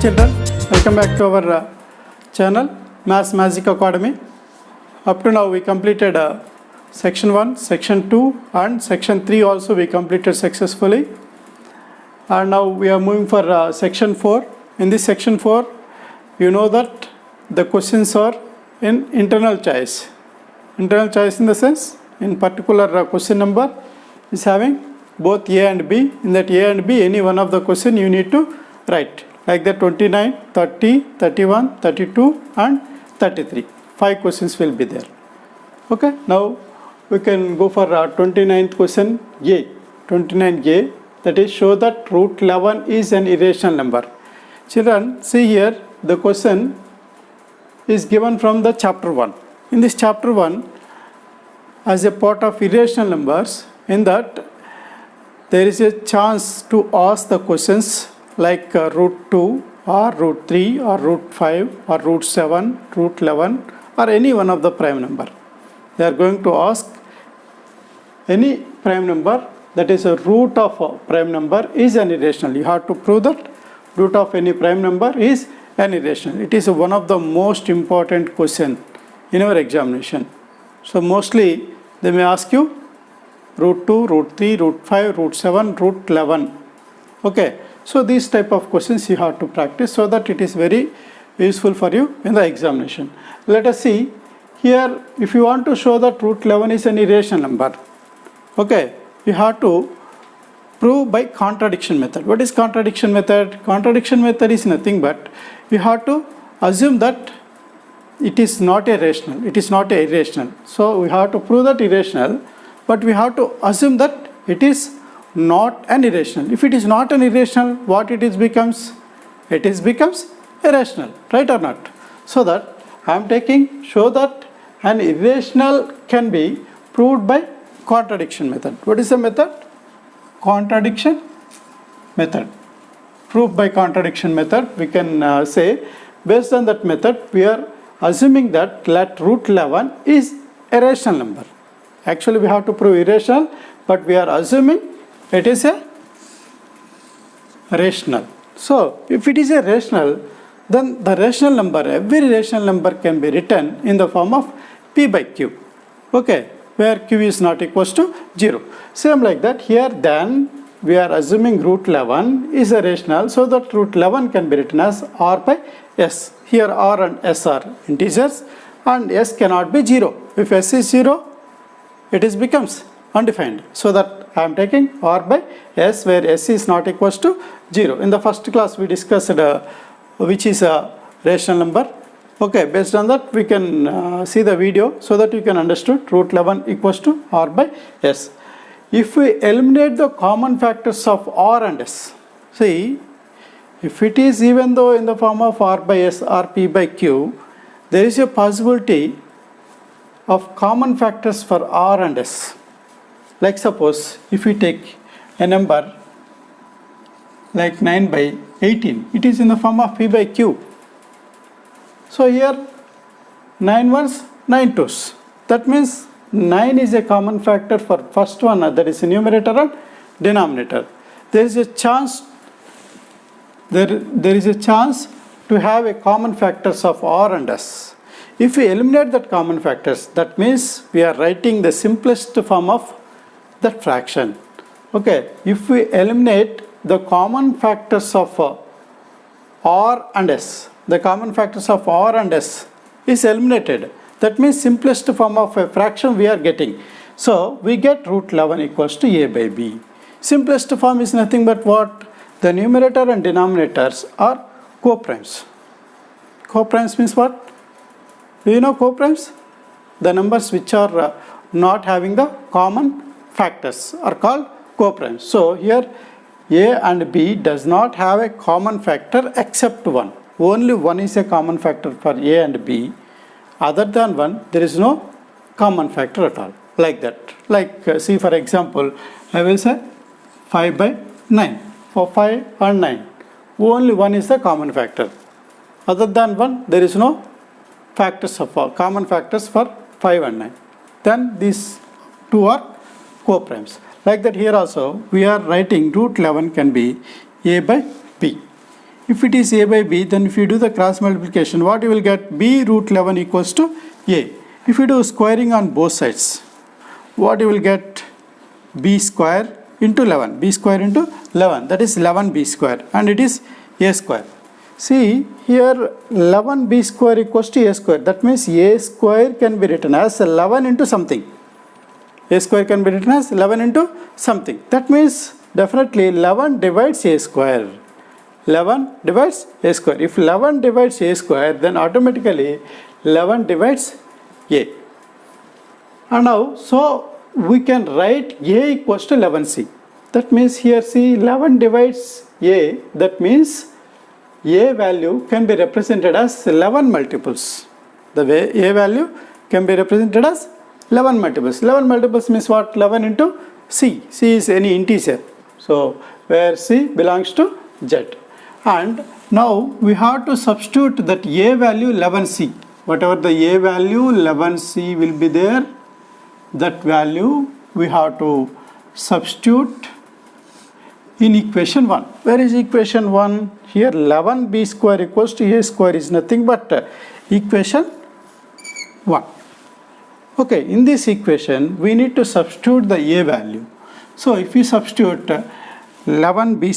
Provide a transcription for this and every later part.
children, welcome back to our channel Maths Magic Academy. Up to now we completed section 1, section 2 and section 3 also we completed successfully. And now we are moving for section 4. In this section 4, you know that the questions are in internal choice. Internal choice in the sense, in particular question number is having both A and B. In that A and B, any one of the question you need to write. Like that 29, 30, 31, 32 and 33. 5 questions will be there. Okay, now we can go for 29th question A. 29A, that is show that root 11 is an irrational number. Children, see here the question is given from the chapter 1. In this chapter 1, as a part of irrational numbers, in that there is a chance to ask the questions like root 2 or root 3 or root 5 or root 7, root 11 or any one of the prime number. They are going to ask any prime number, that is a root of a prime number is an irrational. You have to prove that root of any prime number is an irrational. It is one of the most important question in our examination. So mostly they may ask you root 2, root 3, root 5, root 7, root 11. Okay. So these type of questions you have to practice so that it is very useful for you in the examination. Let us see here, if you want to show that root 11 is an irrational number, okay, you have to prove by contradiction method. What is contradiction method? Contradiction method is nothing but you have to assume that it is not a rational, it is not a irrational. So we have to prove that irrational, but we have to assume that it is not an irrational. If it is not an irrational, what it is becomes? It is becomes irrational, right or not? So that I am taking show that an irrational can be proved by contradiction method. What is the method? Contradiction method. Proof by contradiction method. We can say based on that method we are assuming that let root 11 is a rational number. Actually we have to prove irrational, but we are assuming it is a rational. So if it is a rational, then the rational number, every rational number can be written in the form of P by Q. Okay, where Q is not equals to 0. Same like that here, then we are assuming root 11 is a rational, so that root 11 can be written as R by S. Here R and S are integers and S cannot be 0. If S is 0, it is becomes undefined. So that I am taking R by S where S is not equals to 0. In the first class we discussed which is a rational number. Okay, based on that we can see the video so that you can understand root 11 equals to R by S. If we eliminate the common factors of R and S, see if it is even though in the form of R by S or P by Q, there is a possibility of common factors for R and S. Like suppose if we take a number like 9 by 18, it is in the form of P by Q. So here 9 ones, 9 twos. That means 9 is a common factor for first one, that is numerator and denominator. There is a chance to have a common factors of R and S. If we eliminate that common factors, that means we are writing the simplest form of that fraction. Okay, if we eliminate the common factors of R and S, the common factors of R and S is eliminated. That means simplest form of a fraction we are getting. So we get root 11 equals to A by B. Simplest form is nothing but what? The numerator and denominators are coprimes. Coprimes means what? Do you know coprimes? The numbers which are not having the common factors are called coprimes. So here A and B does not have a common factor except 1. Only 1 is a common factor for A and B. Other than 1, there is no common factor at all. Like that. Like see for example, I will say 5 by 9. For 5 and 9, only 1 is the common factor. Other than 1, there is no factors of common factors for 5 and 9. Then these two are coprimes. Like that here also we are writing root 11 can be A by B. If it is a by b, then if you do the cross multiplication, what you will get? B root 11 equals to a. If you do squaring on both sides, what you will get? B square into 11. B square into 11. That is 11b square. And it is a square. See here 11b square equals to a square. That means a square can be written as 11 into something. A square can be written as 11 into something. That means definitely 11 divides a square. 11 divides a square. If 11 divides a square, then automatically 11 divides a. And now, so we can write a equals to 11c. That means here see 11 divides a. That means a value can be represented as 11 multiples. The way a value can be represented as 11 multiples. 11 multiples means what? 11 into c. C is any integer. So where c belongs to z. And now we have to substitute that a value 11c. Whatever the a value 11c will be there, that value we have to substitute in equation 1. Where is equation 1? Here 11b square equals to a square is nothing but equation 1. Okay, in this equation we need to substitute the a value. So if we substitute 11b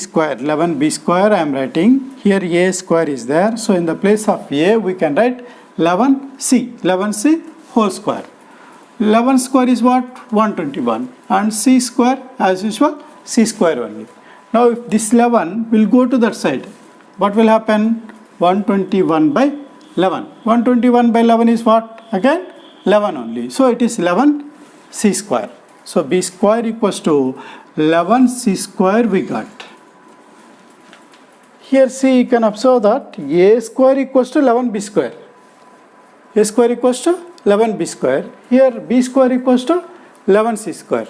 square I am writing, here a square is there. So in the place of a we can write 11c whole square. 11 square is what? 121. And c square as usual c square only. Now if this 11 will go to that side, what will happen? 121 by 11. 121 by 11 is what? Again 11 only. So it is 11 c square. So b square equals to 11 c square we got. Here see you can observe that a square equals to 11 b square. A square equals to 11 b square. Here b square equals to 11 c square.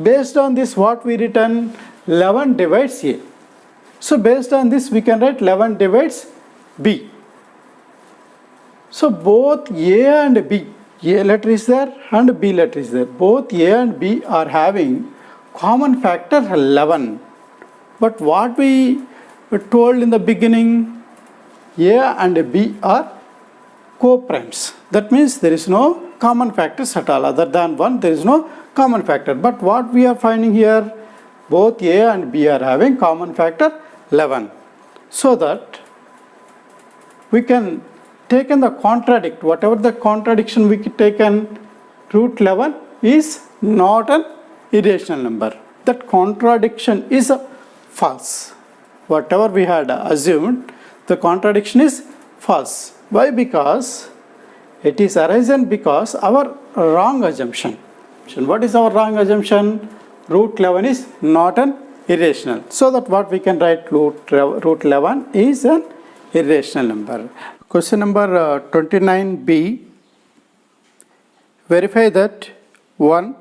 Based on this what we written? 11 divides a. So based on this we can write 11 divides b. So both a and b, a letter is there and b letter is there. Both a and b are having common factor 11. But what we told in the beginning, a and b are co-primes. That means there is no common factors at all. Other than 1, there is no common factor. But what we are finding here, both a and b are having common factor 11. So that we can take in the contradict, whatever the contradiction we taken, root 11 is not an irrational number. That contradiction is false. Whatever we had assumed, the contradiction is false. Why? Because it is arisen because our wrong assumption. What is our wrong assumption? Root 11 is not an irrational. So that what we can write, root 11 is an irrational number. Question number 29b. Verify that 1,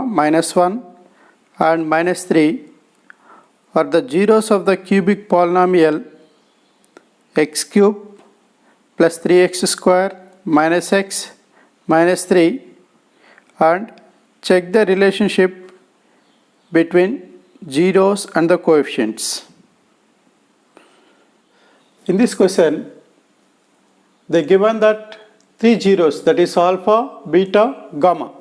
minus 1 and minus 3 are the zeros of the cubic polynomial x cube plus 3x square minus x minus 3, and check the relationship between zeros and the coefficients. In this question, they given that 3 zeros, that is alpha, beta, gamma,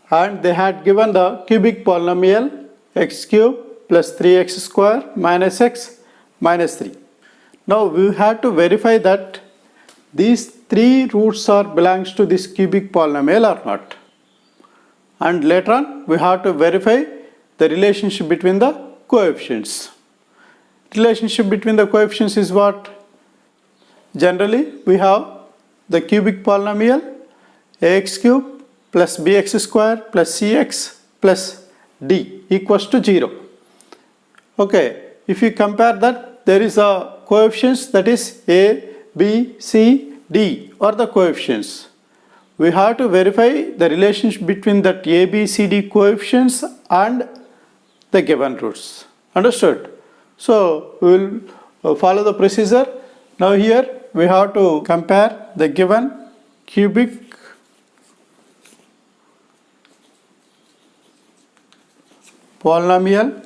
and they had given the cubic polynomial x cube plus 3x square minus x minus 3. Now we have to verify that these 3 roots are belongs to this cubic polynomial or not. And later on we have to verify the relationship between the coefficients. Relationship between the coefficients is what? Generally we have the cubic polynomial ax cube plus bx square plus cx plus d equals to 0. Okay, if you compare that, there is a coefficients, that is a, b, c, d are the coefficients. We have to verify the relationship between that a, b, c, d coefficients and the given roots. Understood? So we will follow the procedure. Now here we have to compare the given cubic polynomial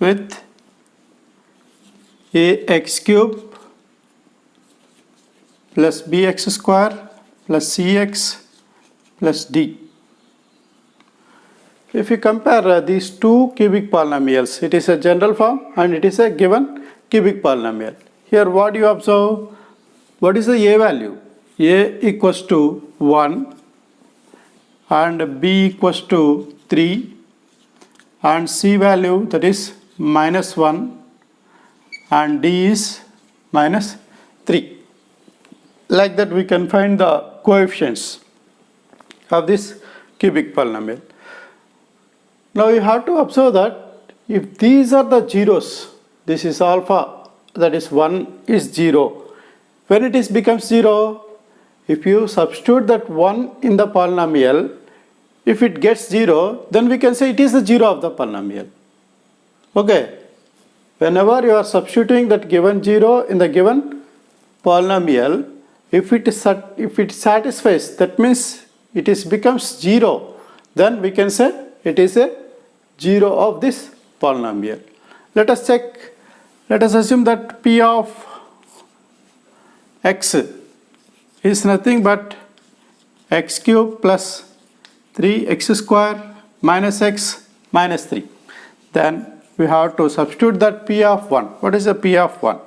with ax cube plus bx square plus cx plus d. If you compare these two cubic polynomials, it is a general form and it is a given cubic polynomial. Here what you observe? What is the a value? A equals to 1 and b equals to 3 and c value, that is minus 1, and d is minus 3. Like that we can find the coefficients of this cubic polynomial. Now you have to observe that if these are the zeros, this is alpha, that is 1 is 0. When it becomes 0, if you substitute that 1 in the polynomial, if it gets 0, then we can say it is the 0 of the polynomial. Okay. Whenever you are substituting that given 0 in the given polynomial, if it satisfies, that means it becomes 0, then we can say it is a 0 of this polynomial. Let us check. Let us assume that p of x is nothing but x cube plus 3x square minus x minus 3. Then we have to substitute that p of 1. What is the p of 1?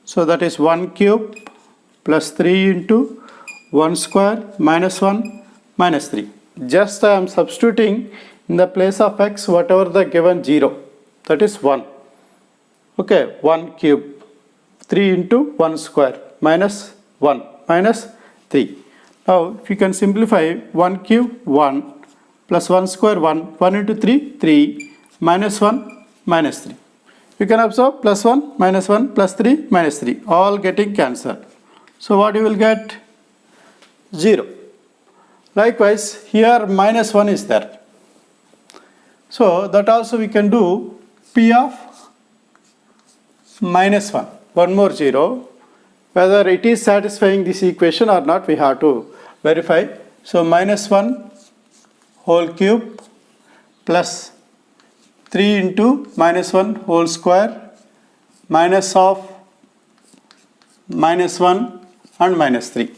So that is 1 cube plus 3 into 1 square minus 1 minus 3. Just I am substituting in the place of x whatever the given 0, that is 1. Okay, 1 cube, 3 into 1 square minus 1 minus 3. Now if you can simplify, 1 cube 1 plus 1 square 1, 1 into 3, 3 minus 1 minus 3. You can observe plus 1 minus 1 plus 3 minus 3, all getting cancelled. So what you will get? 0. Likewise here minus 1 is there. So that also we can do p of minus 1. One more 0. Whether it is satisfying this equation or not, we have to verify. So minus 1 whole cube plus 3 into minus 1 whole square minus of minus 1 and minus 3.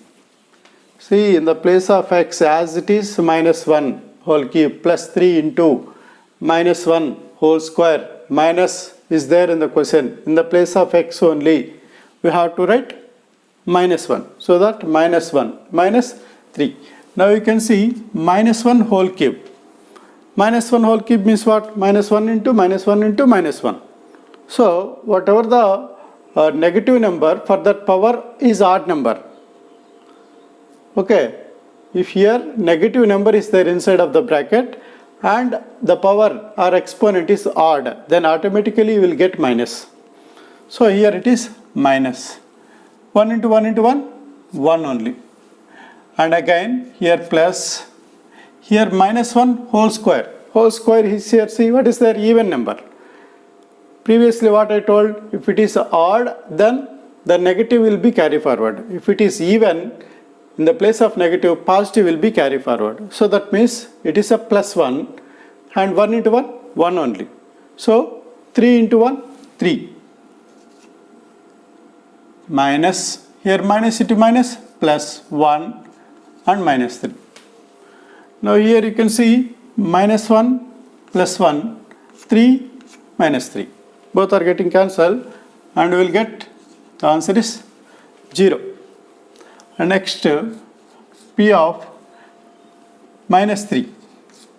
See, in the place of x, as it is minus 1 whole cube plus 3 into minus 1 whole square minus is there in the question. In the place of x only, we have to write minus 1. So that minus 1 minus 3. Now you can see minus 1 whole cube. Minus 1 whole cube means what? Minus 1 into minus 1 into minus 1. So whatever the negative number for that power is odd number. Okay. If here negative number is there inside of the bracket and the power or exponent is odd, then automatically you will get minus. So here it is minus. 1 into 1 into 1, 1 only. And again here plus, here minus 1 whole square. Whole square is here, see what is there? Even number. Previously what I told, if it is odd, then the negative will be carry forward. If it is even, in the place of negative, positive will be carry forward. So that means it is a plus 1 and 1 into 1, 1 only. So 3 into 1, 3. Minus, here minus into minus, plus 1 and minus 3. Now here you can see minus 1 plus 1, 3 minus 3. Both are getting cancelled and we will get the answer is 0. And next p of minus 3.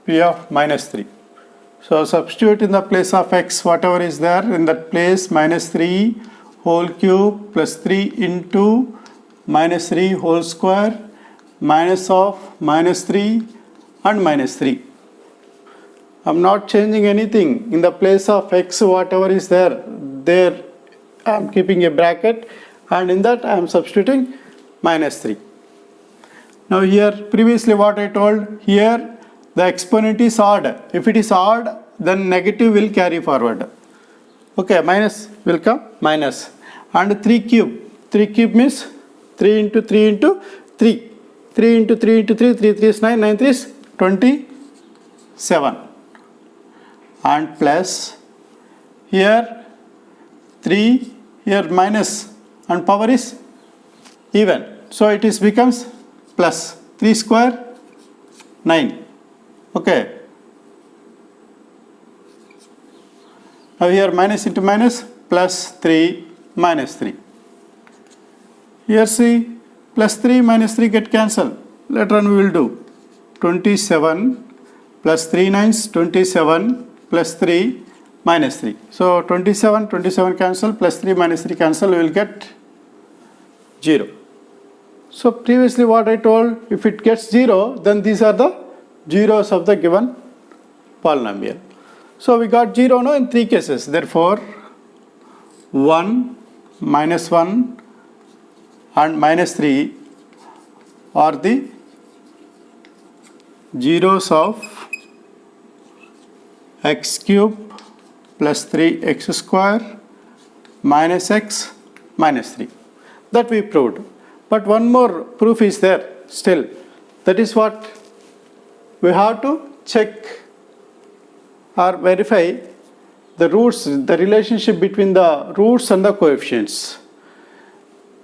P of minus 3. So substitute in the place of x whatever is there in that place, minus 3 whole cube plus 3 into minus 3 whole square minus of minus 3 and minus 3. I am not changing anything. In the place of x whatever is there I am keeping a bracket and in that I am substituting minus 3. Now here previously what I told, here the exponent is odd. If it is odd, then negative will carry forward. Okay, minus will come, minus. And 3 cube. 3 cube means 3 into 3 into 3. 3 into 3 into 3, 3 3 is 9, 9 3 is 27. And plus here 3, here minus, and power is even. So it is becomes plus 3 square 9. Okay. Now here minus into minus, plus 3 minus 3. Here see, plus 3 minus 3 get cancelled. Later on we will do 27 plus 3 nines, 27 plus 3 minus 3. So 27 cancel, plus 3 minus 3 cancel, we will get 0. So previously what I told, if it gets 0, then these are the zeros of the given polynomial. So we got 0 now in 3 cases. Therefore 1, minus 1 and minus 3 are the zeros of x cube plus 3x square minus x minus 3. That we proved. But one more proof is there still. That is what we have to check or verify the roots, the relationship between the roots and the coefficients.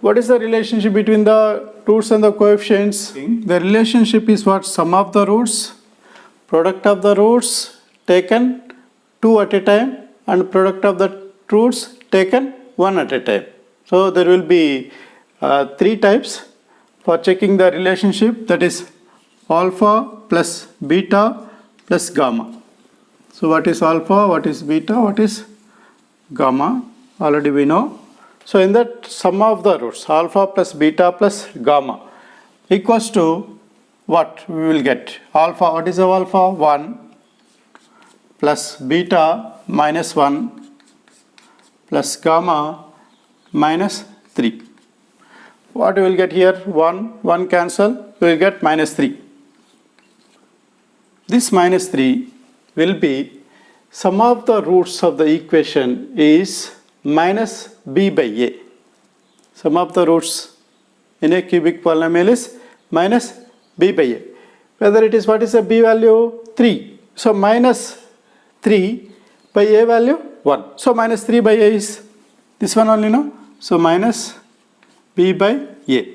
What is the relationship between the roots and the coefficients? The relationship is what? Sum of the roots, product of the roots taken 2 at a time, and product of the roots taken 1 at a time. So there will be 3 types for checking the relationship, that is alpha plus beta plus gamma. So what is alpha, what is beta, what is gamma? Already we know. So in that sum of the roots, alpha plus beta plus gamma equals to what we will get? Alpha, what is the alpha? 1 plus beta minus 1 plus gamma minus 3. What we will get here? 1 cancel, we will get minus 3. This minus 3 will be sum of the roots of the equation is minus b by a. Sum of the roots in a cubic polynomial is minus b by a. Whether it is, what is the b value? 3. So minus 3 by a value 1. So minus 3 by a is this one only, no? So minus b by a.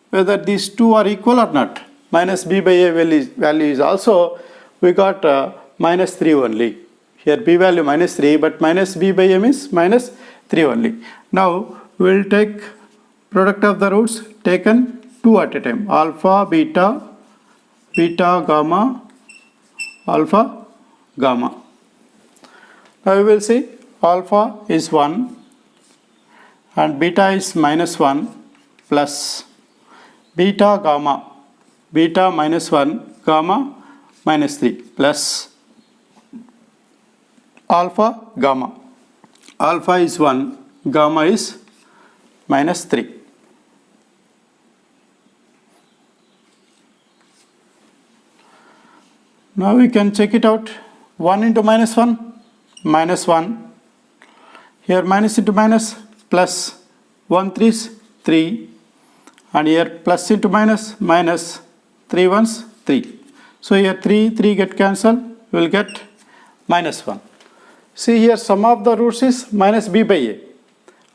Whether these two are equal or not. Minus b by a value is also, we got minus 3 only. Here b value minus 3, but minus b by a means minus 3 only. Now we will take product of the roots taken 2 at a time. Alpha, beta, gamma, alpha, gamma. Now we will see alpha is 1 and beta is minus 1 plus beta gamma, beta minus 1, gamma minus 3 plus alpha gamma. Alpha is 1, gamma is minus 3. Now we can check it out. 1 into minus 1, minus 1. Here minus into minus, plus 1 3 is 3. And here plus into minus, minus 3 ones 3. So here 3 get cancelled, we will get minus 1. See here sum of the roots is minus b by a,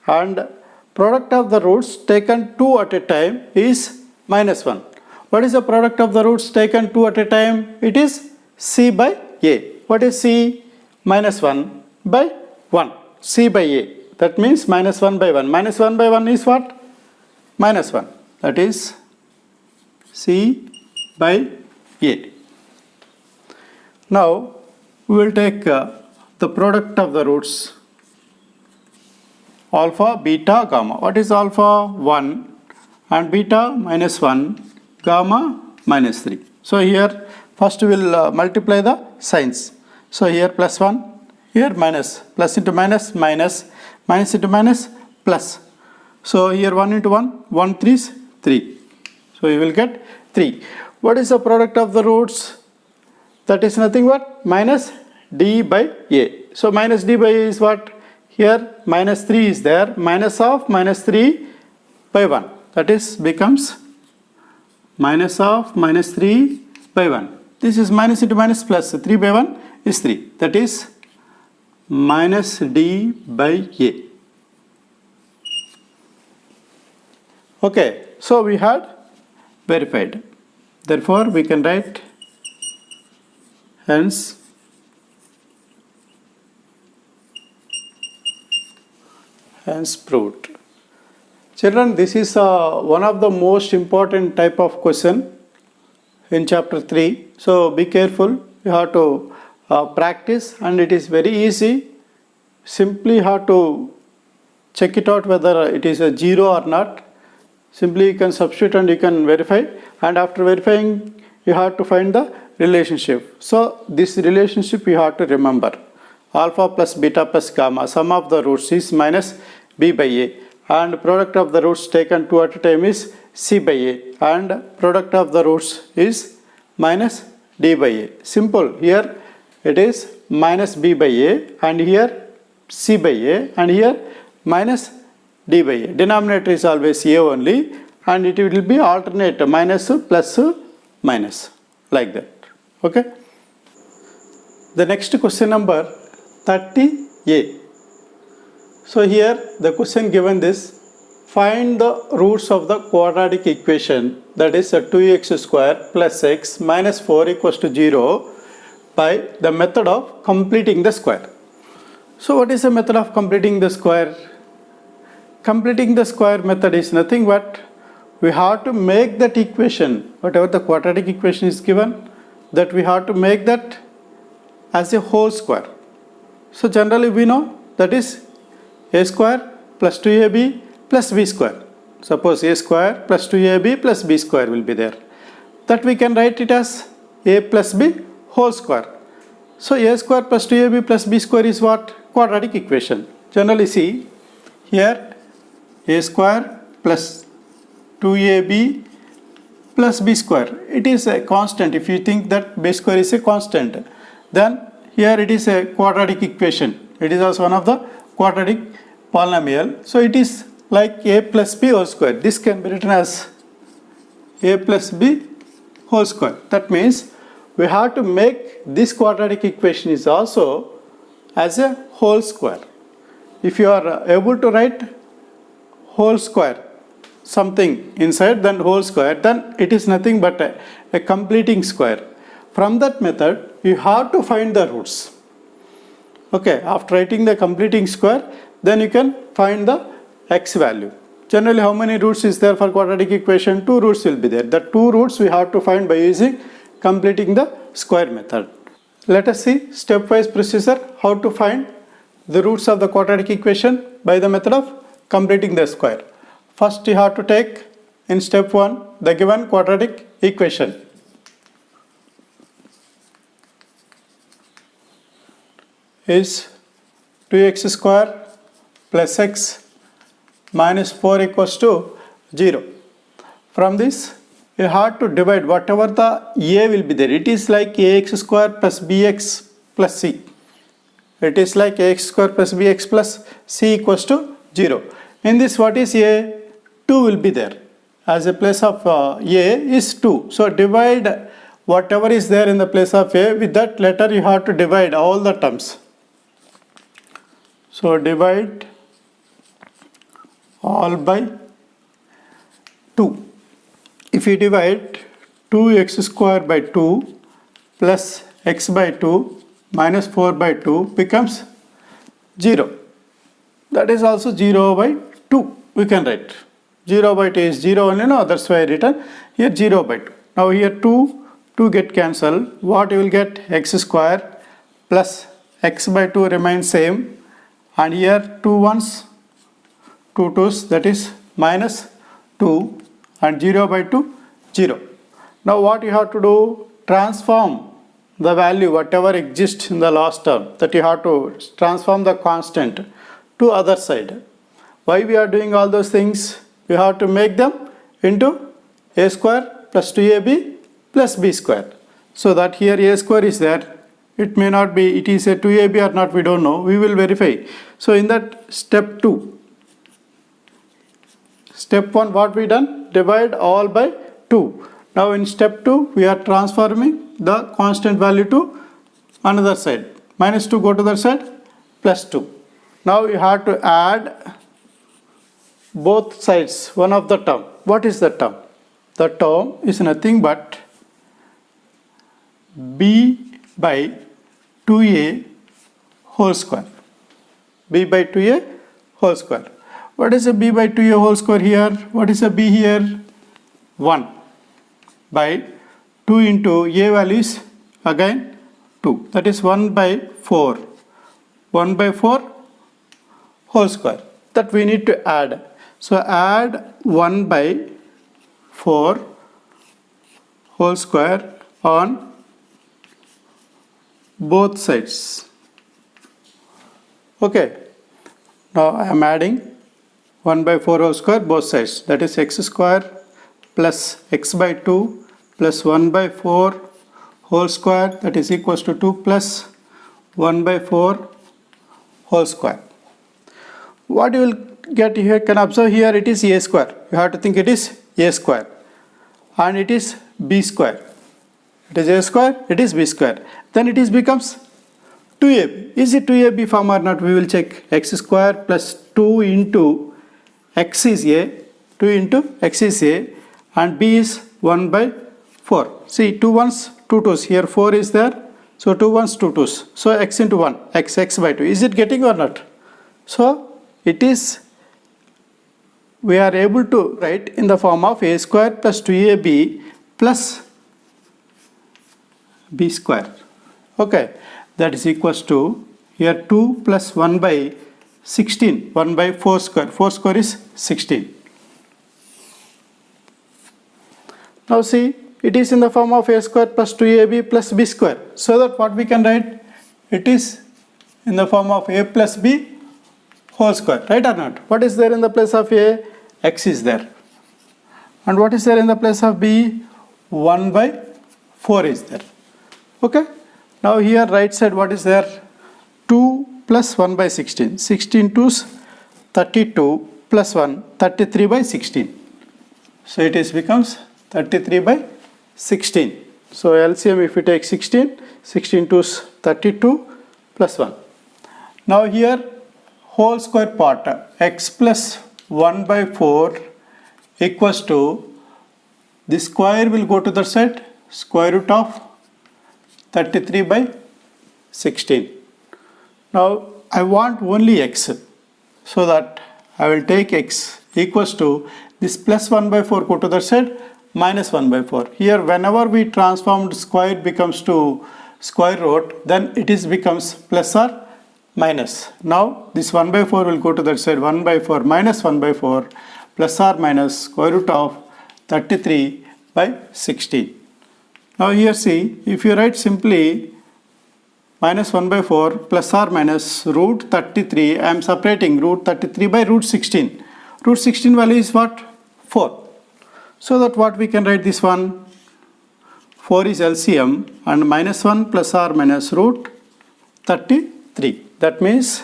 and product of the roots taken 2 at a time is minus 1. What is the product of the roots taken 2 at a time? It is c by a. What is c? Minus 1 by 1. c by a. That means minus 1 by 1. Minus 1 by 1 is what? Minus 1. That is c by a. Now we will take the product of the roots, alpha, beta, gamma. What is alpha? 1 and beta minus 1, gamma minus 3. So here first we will multiply the signs. So here plus 1, here minus, plus into minus, minus, minus into minus, plus. So here 1 into 1, 1 3 is 3. So you will get 3. What is the product of the roots? That is nothing but minus d by a. So minus d by a is what? Here minus 3 is there, minus of minus 3 by 1. That is becomes minus of minus 3 by 1. This is minus into minus plus, so 3 by 1 is 3. That is minus d by a. Okay, so we had verified. Therefore, we can write hence proved. Children, this is one of the most important type of question in chapter 3. So be careful. You have to practice, and it is very easy. Simply have to check it out whether it is a 0 or not. Simply you can substitute and you can verify, and after verifying you have to find the relationship. So this relationship you have to remember. Alpha plus beta plus gamma, sum of the roots is minus b by a, and product of the roots taken two at a time is c by a, and product of the roots is minus d by a. Simple. Here it is minus b by a, and here c by a, and here minus d by a. Denominator is always a only, and it will be alternate minus plus minus, like that. Okay. The next question number 30a. So here the question given this: find the roots of the quadratic equation, that is 2x square plus x minus 4 equals to 0 by the method of completing the square. So what is the method of completing the square? Completing the square method is nothing but we have to make that equation, whatever the quadratic equation is given, that we have to make that as a whole square. So generally we know that is a square plus 2ab plus b square. Suppose a square plus 2ab plus b square will be there. That we can write it as a plus b whole square. So a square plus 2ab plus b square is what? Quadratic equation. Generally see here a square plus 2ab plus b square. It is a constant. If you think that b square is a constant, then here it is a quadratic equation. It is also one of the quadratic polynomial. So it is like a plus b whole square. This can be written as a plus b whole square. That means we have to make this quadratic equation is also as a whole square. If you are able to write whole square something inside, then whole square, then it is nothing but a completing square. From that method you have to find the roots. Okay, after writing the completing square, then you can find the x value. Generally how many roots is there for quadratic equation? 2 roots will be there. The 2 roots we have to find by using completing the square method. Let us see stepwise procedure how to find the roots of the quadratic equation by the method of completing the square. First you have to take in step 1 the given quadratic equation. Is 2x square plus x minus 4 equals to 0. From this you have to divide whatever the a will be there. It is like ax square plus bx plus c. It is like ax square plus bx plus c equals to 0. In this what is a? 2 will be there. As a place of a is 2. So divide whatever is there in the place of a. With that letter you have to divide all the terms. So divide all by 2. If you divide 2x square by 2 plus x by 2 minus 4 by 2 becomes 0. That is also 0 by 2. We can write 0 by 2 is 0 only, no, that's why I written here 0 by 2. Now here 2 get cancelled. What you will get? X square plus x by 2 remains same, and here 2 ones, 2 2's, that is minus 2, and 0 by 2 0. Now what you have to do? Transform the value whatever exists in the last term, that you have to transform the constant to other side. Why we are doing all those things? We have to make them into a square plus 2ab plus b square. So that here a square is there. It may not be, it is a 2ab or not, we don't know. We will verify. So in that step 2, step 1 what we done? Divide all by 2. Now in step 2 we are transforming the constant value to another side. Minus 2 go to the side, plus 2. Now you have to add both sides, one of the term. What is the term? The term is nothing but b by 2a whole square. b by 2a whole square. What is a b by 2a whole square here? What is a b here? 1 by 2 into a value is again 2. That is 1 by 4. 1 by 4 whole square. That we need to add. So add 1 by 4 whole square on both sides. Okay. Now I am adding 1 by 4 whole square both sides. That is x square plus x by 2 plus 1 by 4 whole square, that is equals to 2 plus 1 by 4 whole square. What you will get here, can observe here, it is a square. You have to think it is a square and it is b square. It is a square, it is b square. Then it becomes 2ab. Is it 2ab form or not? We will check. X square plus 2 into x is a, 2 into x is a, and b is 1 by 4. See, 2 ones, 2 2's. Here 4 is there. So 2 ones, 2 2's. So x into 1, x by 2. Is it getting or not? So it is, we are able to write in the form of a square plus 2ab plus b square. Okay, that is equals to here 2 plus 1 by 16, 1 by 4 square. 4 square is 16. Now see, it is in the form of a square plus 2ab plus b square. So that what we can write? It is in the form of a plus b whole square, right or not? What is there in the place of a? X is there. And what is there in the place of b? 1 by 4 is there. Okay. Now here right side what is there? 2 plus 1 by 16. 16 2's 32 plus 1, 33 by 16. So it is becomes 33 by 16. So LCM if we take 16, 16 2's 32 plus 1. Now here whole square part, x plus 1 by 4 equals to, the square will go to the side, square root of 33 by 16. Now I want only x, so that I will take x equals to this plus 1 by 4 go to the side, minus 1 by 4. Here whenever we transformed square becomes to square root, then it is becomes plus or minus. Now this 1 by 4 will go to that side, 1 by 4 minus 1 by 4 plus or minus square root of 33 by 16. Now here see, if you write simply minus 1 by 4 plus or minus root 33, I am separating root 33 by root 16. Root 16 value is what? 4. So that what we can write this one? 4 is LCM and minus 1 plus or minus root 33. That means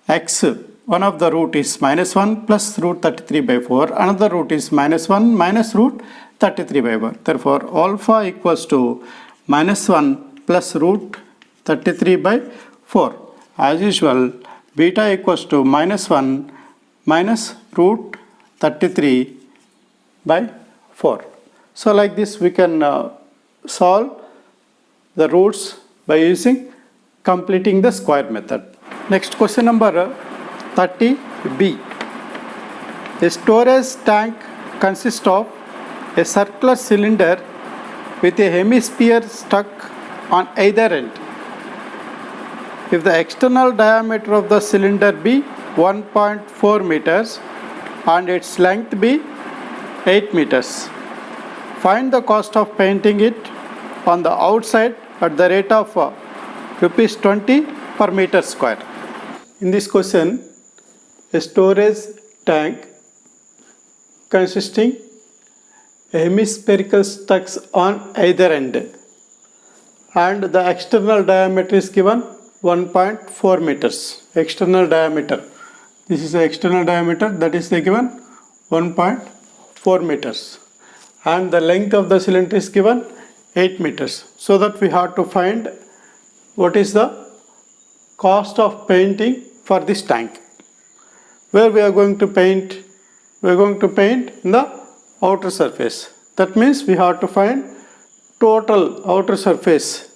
x, one of the root is minus 1 plus root 33 by 4. Another root is minus 1 minus root 33 by 4. Therefore, alpha equals to minus 1 plus root 33 by 4. As usual, beta equals to minus 1 minus root 33 by 4. So like this we can solve the roots by using completing the square method. Next question number 30b. A storage tank consists of a circular cylinder with a hemisphere stuck on either end. If the external diameter of the cylinder be 1.4 meters and its length be 8 meters, find the cost of painting it on the outside at the rate of rupees 20 per meter square. In this question, a storage tank consisting a hemispherical structure on either end and the external diameter is given 1.4 meters. External diameter. This is the external diameter, that is given 1.4 meters. And the length of the cylinder is given 8 meters. So that we have to find what is the cost of painting for this tank. Where we are going to paint? We are going to paint in the outer surface. That means we have to find total outer surface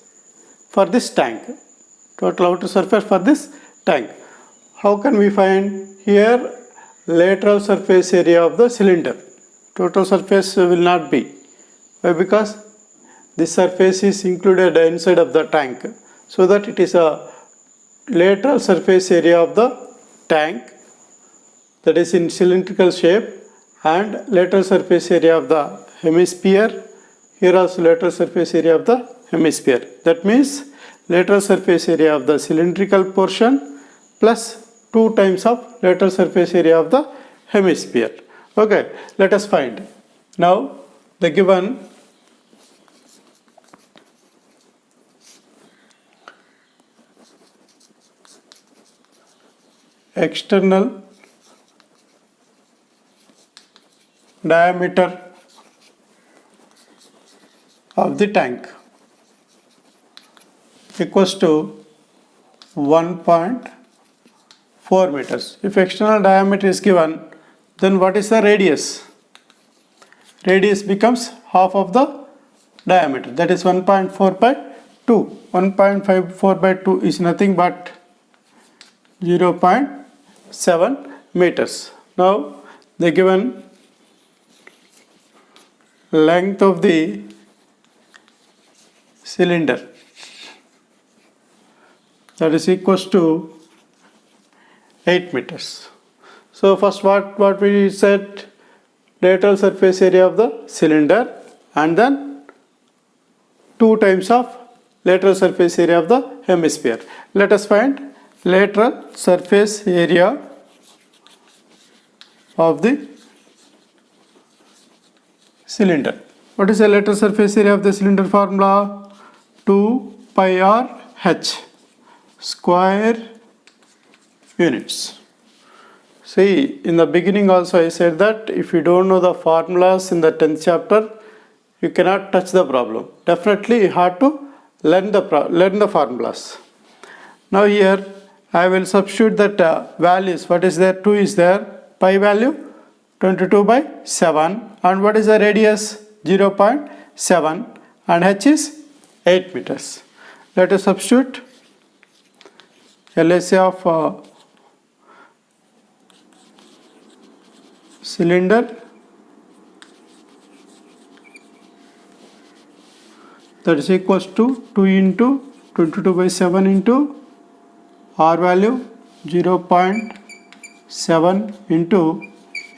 for this tank. Total outer surface for this tank. How can we find? Here lateral surface area of the cylinder. Total surface will not be. Why? Because this surface is included inside of the tank, so that it is a lateral surface area of the tank, that is in cylindrical shape, and lateral surface area of the hemisphere. Here also lateral surface area of the hemisphere. That means lateral surface area of the cylindrical portion plus 2 times of lateral surface area of the hemisphere. Okay, let us find. Now the given external diameter of the tank equals to 1.4 meters. If external diameter is given, then what is the radius? Radius becomes half of the diameter, that is 1.4 by 2. 1.54 by 2 is nothing but 0.7 meters. Now the given length of the cylinder, that is equals to 8 meters. So first what we said, lateral surface area of the cylinder and then 2 times of lateral surface area of the hemisphere. Let us find lateral surface area of the cylinder. What is the lateral surface area of the cylinder formula? 2 pi r h square units. See, in the beginning also I said that if you don't know the formulas in the 10th chapter, you cannot touch the problem. Definitely you have to learn the formulas. Now here I will substitute that values. What is there? 2 is there. Pi value 22 by 7. And what is the radius? 0.7. And h is 8 meters. Let us substitute LSA of cylinder, that is equals to 2 into 22 by 7 into R value 0.7 into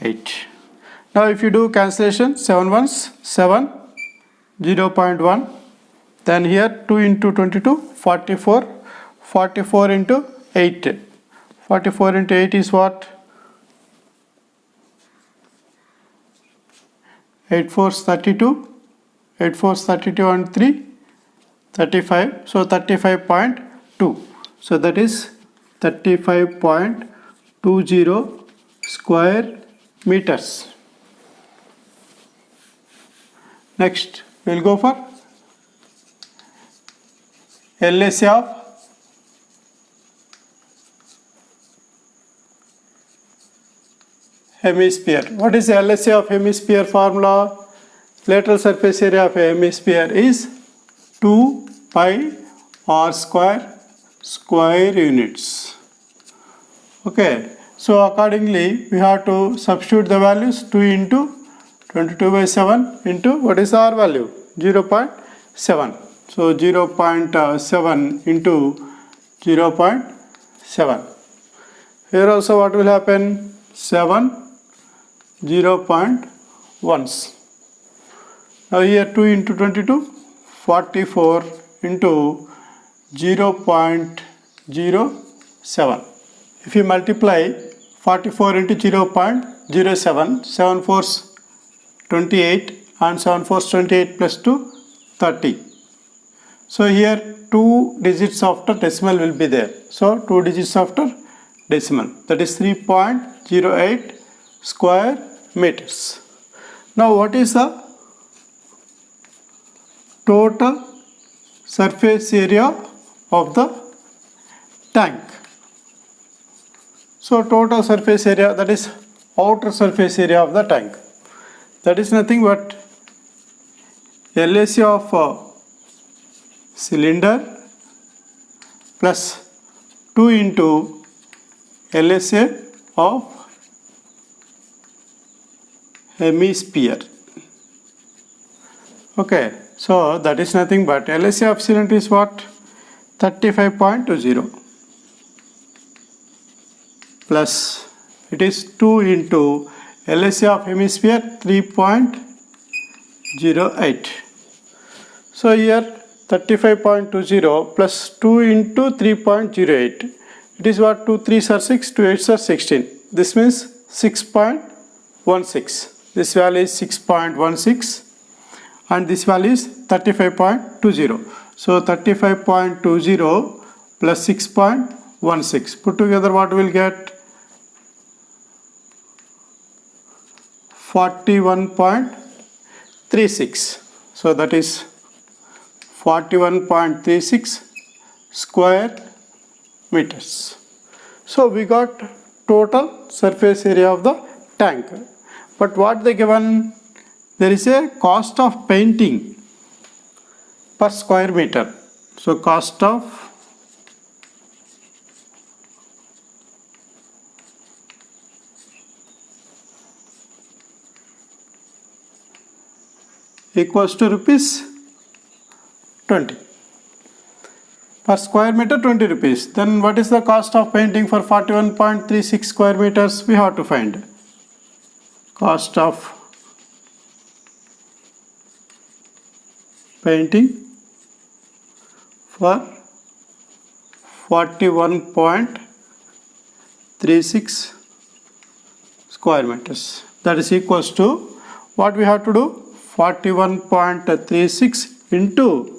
8. Now if you do cancellation, 7 ones 7, 0.1, then here 2 into 22, 44, 44 into 8. 44 into 8 is what? 8 4s 32, 8 4s 32 and 3, 35, so 35.2. So that is 35.20 square meters. Next, we will go for LSA of hemisphere. What is the LSA of hemisphere formula? Lateral surface area of a hemisphere is 2 pi r square units. Okay, so accordingly we have to substitute the values. 2 into 22 by 7 into what is R value? 0.7. So 0.7 into 0.7. Here also what will happen? 7 0.1s. Now here 2 into 22, 44 into 0.07. If you multiply 44 into 0.07, 7 4s 28 and 7 4s 28 plus 2, 30. So here 2 digits after decimal will be there. So 2 digits after decimal, that is 3.08 square meters. Now what is the total surface area of the tank. So total surface area, that is outer surface area of the tank, that is nothing but LAC of cylinder plus 2 into LSA of hemisphere. Okay, so that is nothing but LSA of cylinder is what? 35.20 plus it is 2 into LSA of hemisphere 3.08. So here 35.20 plus 2 into 3.08. It is what? 2 3s are 6, 2 8s are 16. This means 6.16. This value is 6.16 and this value is 35.20. So 35.20 plus 6.16. Put together what we will get? 41.36. So that is 41.36 square meters. So we got total surface area of the tank. But what they given? There is a cost of painting per square meter. So cost of equals to rupees 20 per square meter, 20 rupees. Then what is the cost of painting for 41.36 square meters? We have to find cost of painting for 41.36 square meters. That is equals to what we have to do? 41.36 into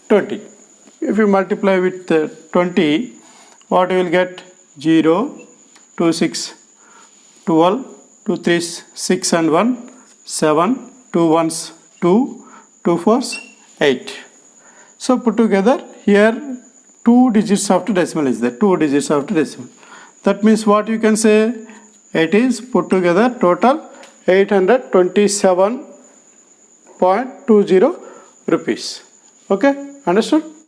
20. If you multiply with 20, what you will get? 0, 2, 6, 12, 2, 3s, 6 and 1, 7, 2 1s, 2, 2 4s, 8. So put together here 2 digits after decimal is there, 2 digits after decimal. That means what you can say? It is put together total 827.20 rupees. Okay, understood?